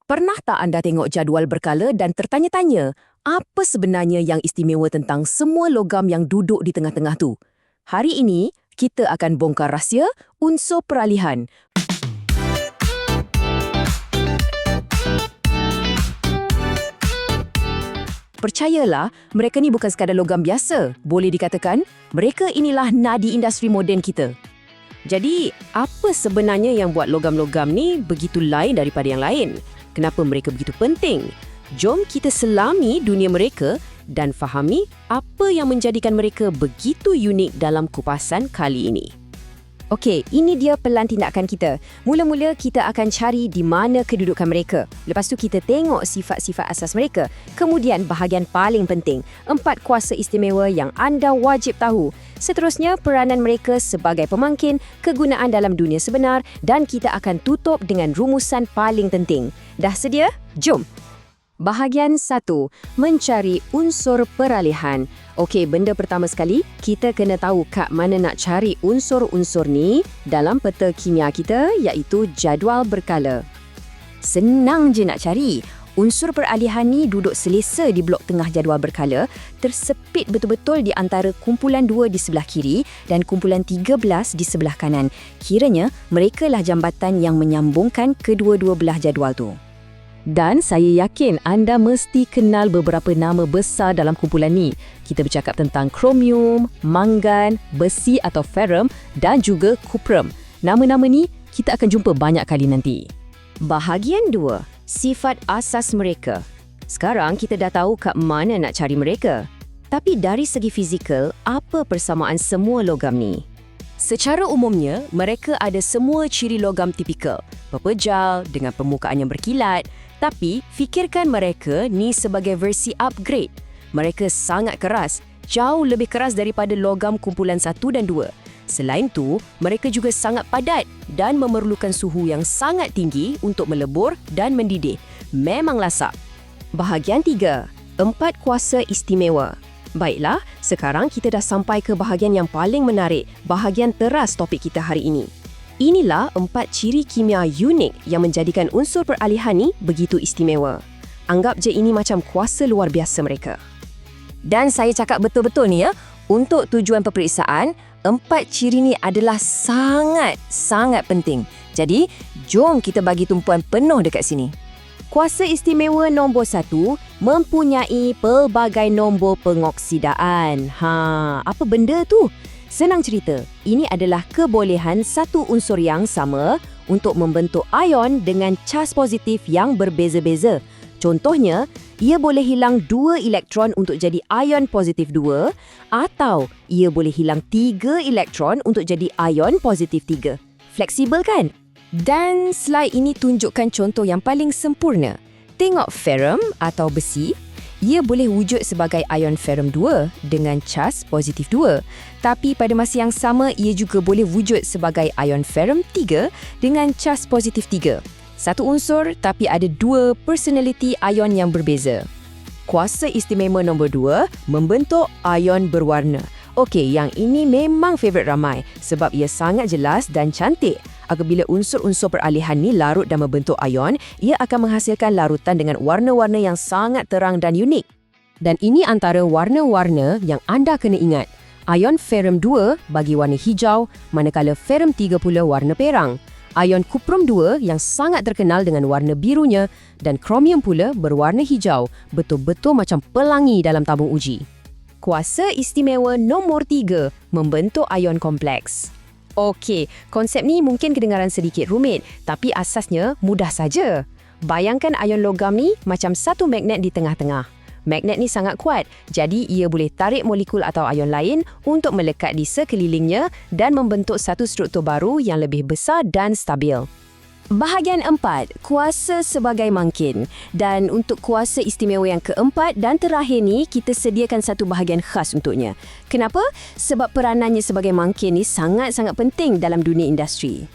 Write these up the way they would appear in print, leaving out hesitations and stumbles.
Pernah tak anda tengok jadual berkala dan tertanya-tanya, apa sebenarnya yang istimewa tentang semua logam yang duduk di tengah-tengah tu? Hari ini, kita akan bongkar rahsia unsur peralihan. Percayalah, mereka ni bukan sekadar logam biasa. Boleh dikatakan, mereka inilah nadi industri moden kita. Jadi, apa sebenarnya yang buat logam-logam ni begitu lain daripada yang lain? Kenapa mereka begitu penting? Jom kita selami dunia mereka dan fahami apa yang menjadikan mereka begitu unik dalam kupasan kali ini. Okey, ini dia pelan tindakan kita. Mula-mula kita akan cari di mana kedudukan mereka. Lepas tu kita tengok sifat-sifat asas mereka. Kemudian bahagian paling penting, 4 kuasa istimewa yang anda wajib tahu. Seterusnya, peranan mereka sebagai pemangkin, kegunaan dalam dunia sebenar dan kita akan tutup dengan rumusan paling penting. Dah sedia? Jom! Bahagian 1, mencari unsur peralihan. Okey, benda pertama sekali, kita kena tahu kat mana nak cari unsur-unsur ni dalam peta kimia kita, iaitu jadual berkala. Senang je nak cari. Unsur peralihan ni duduk selesa di blok tengah jadual berkala, tersepit betul-betul di antara kumpulan 2 di sebelah kiri dan kumpulan 13 di sebelah kanan. Kiranya, merekalah jambatan yang menyambungkan kedua-dua belah jadual tu. Dan saya yakin anda mesti kenal beberapa nama besar dalam kumpulan ni. Kita bercakap tentang kromium, mangan, besi atau ferrum dan juga kuprum. Nama-nama ni kita akan jumpa banyak kali nanti. Bahagian 2, sifat asas mereka. Sekarang kita dah tahu kat mana nak cari mereka. Tapi dari segi fizikal, apa persamaan semua logam ni? Secara umumnya, mereka ada semua ciri logam tipikal. Pepejal dengan permukaan yang berkilat. Tapi, fikirkan mereka ni sebagai versi upgrade. Mereka sangat keras, jauh lebih keras daripada logam kumpulan 1 dan 2. Selain tu, mereka juga sangat padat dan memerlukan suhu yang sangat tinggi untuk melebur dan mendidih. Memang lasak. Bahagian 3, 4 kuasa istimewa. Baiklah, sekarang kita dah sampai ke bahagian yang paling menarik, bahagian teras topik kita hari ini. Inilah 4 ciri kimia unik yang menjadikan unsur peralihan ni begitu istimewa. Anggap je ini macam kuasa luar biasa mereka. Dan saya cakap betul-betul ni ya, untuk tujuan peperiksaan, 4 ciri ni adalah sangat penting. Jadi, jom kita bagi tumpuan penuh dekat sini. Kuasa istimewa nombor 1 mempunyai pelbagai nombor pengoksidaan. Apa benda tu? Senang cerita, ini adalah kebolehan satu unsur yang sama untuk membentuk ion dengan cas positif yang berbeza-beza. Contohnya, ia boleh hilang 2 elektron untuk jadi ion positif 2 atau ia boleh hilang 3 elektron untuk jadi ion positif 3. Fleksibel kan? Dan slide ini tunjukkan contoh yang paling sempurna. Tengok ferrum atau besi. Ia boleh wujud sebagai ion ferrum 2 dengan cas positif 2. Tapi pada masa yang sama, ia juga boleh wujud sebagai ion ferrum 3 dengan cas positif 3. Satu unsur tapi ada 2 personality ion yang berbeza. Kuasa istimewa nombor 2, membentuk ion berwarna. Okey, yang ini memang favourite ramai sebab ia sangat jelas dan cantik. Apabila unsur-unsur peralihan ni larut dan membentuk ion, ia akan menghasilkan larutan dengan warna-warna yang sangat terang dan unik. Dan ini antara warna-warna yang anda kena ingat. Ion ferrum 2 bagi warna hijau, manakala ferrum 3 pula warna perang. Ion kuprum 2 yang sangat terkenal dengan warna birunya dan kromium pula berwarna hijau, betul-betul macam pelangi dalam tabung uji. Kuasa istimewa nombor 3, membentuk ion kompleks. Okey, konsep ni mungkin kedengaran sedikit rumit, tapi asasnya mudah saja. Bayangkan ion logam ni macam satu magnet di tengah-tengah. Magnet ni sangat kuat, jadi ia boleh tarik molekul atau ion lain untuk melekat di sekelilingnya dan membentuk satu struktur baru yang lebih besar dan stabil. Bahagian 4, kuasa sebagai mangkin. Dan untuk kuasa istimewa yang keempat dan terakhir ni, kita sediakan satu bahagian khas untuknya. Kenapa? Sebab peranannya sebagai mangkin ni sangat-sangat penting dalam dunia industri.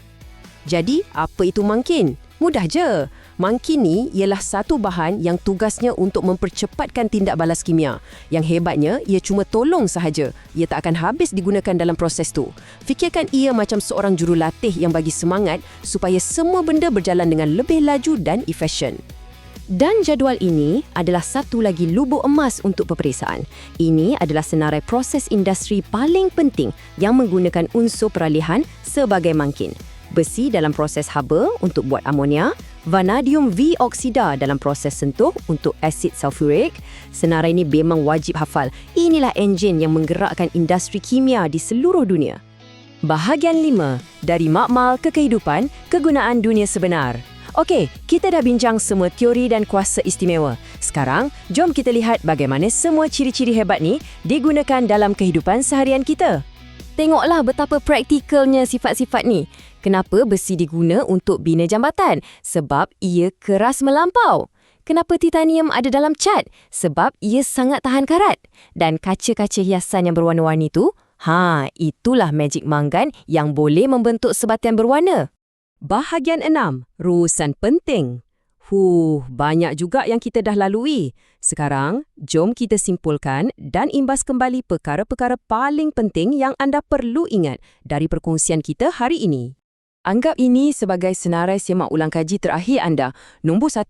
Jadi, apa itu mangkin? Mudah je. Mangkin ni ialah satu bahan yang tugasnya untuk mempercepatkan tindak balas kimia. Yang hebatnya, ia cuma tolong sahaja. Ia tak akan habis digunakan dalam proses tu. Fikirkan ia macam seorang jurulatih yang bagi semangat supaya semua benda berjalan dengan lebih laju dan efisien. Dan jadual ini adalah satu lagi lubuk emas untuk peperiksaan. Ini adalah senarai proses industri paling penting yang menggunakan unsur peralihan sebagai mangkin. Besi dalam proses haba untuk buat amonia, vanadium V-oksida dalam proses sentuh untuk asid sulfurik. Senarai ini memang wajib hafal. Inilah enjin yang menggerakkan industri kimia di seluruh dunia. Bahagian 5, dari makmal ke kehidupan, kegunaan dunia sebenar. Okey, kita dah bincang semua teori dan kuasa istimewa. Sekarang, jom kita lihat bagaimana semua ciri-ciri hebat ni digunakan dalam kehidupan seharian kita. Tengoklah betapa praktikalnya sifat-sifat ni. Kenapa besi diguna untuk bina jambatan? Sebab ia keras melampau. Kenapa titanium ada dalam cat? Sebab ia sangat tahan karat. Dan kaca-kaca hiasan yang berwarna-warni tu, itulah magic manggan yang boleh membentuk sebatian berwarna. Bahagian 6, rurusan penting. Banyak juga yang kita dah lalui. Sekarang, jom kita simpulkan dan imbas kembali perkara-perkara paling penting yang anda perlu ingat dari perkongsian kita hari ini. Anggap ini sebagai senarai semak ulang kaji terakhir anda. Nombor 1,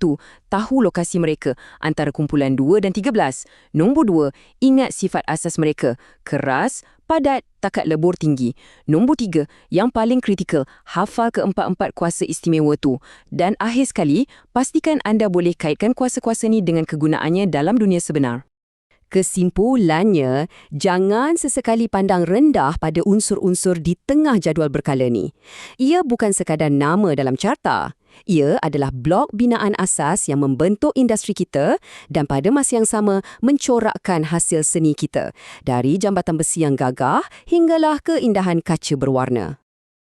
tahu lokasi mereka antara kumpulan 2 dan 13. Nombor 2, ingat sifat asas mereka. Keras, padat, takat lebur tinggi. Nombor 3, yang paling kritikal, hafal keempat-empat kuasa istimewa tu. Dan akhir sekali, pastikan anda boleh kaitkan kuasa-kuasa ni dengan kegunaannya dalam dunia sebenar. Kesimpulannya, jangan sesekali pandang rendah pada unsur-unsur di tengah jadual berkala ni. Ia bukan sekadar nama dalam carta. Ia adalah blok binaan asas yang membentuk industri kita dan pada masa yang sama mencorakkan hasil seni kita. Dari jambatan besi yang gagah hinggalah keindahan kaca berwarna.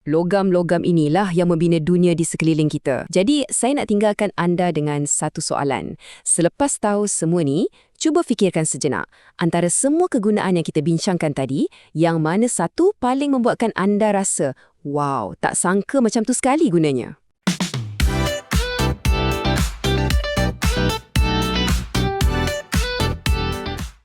Logam-logam inilah yang membina dunia di sekeliling kita. Jadi, saya nak tinggalkan anda dengan satu soalan. Selepas tahu semua ni, cuba fikirkan sejenak. Antara semua kegunaan yang kita bincangkan tadi, yang mana satu paling membuatkan anda rasa, wow, tak sangka macam tu sekali gunanya?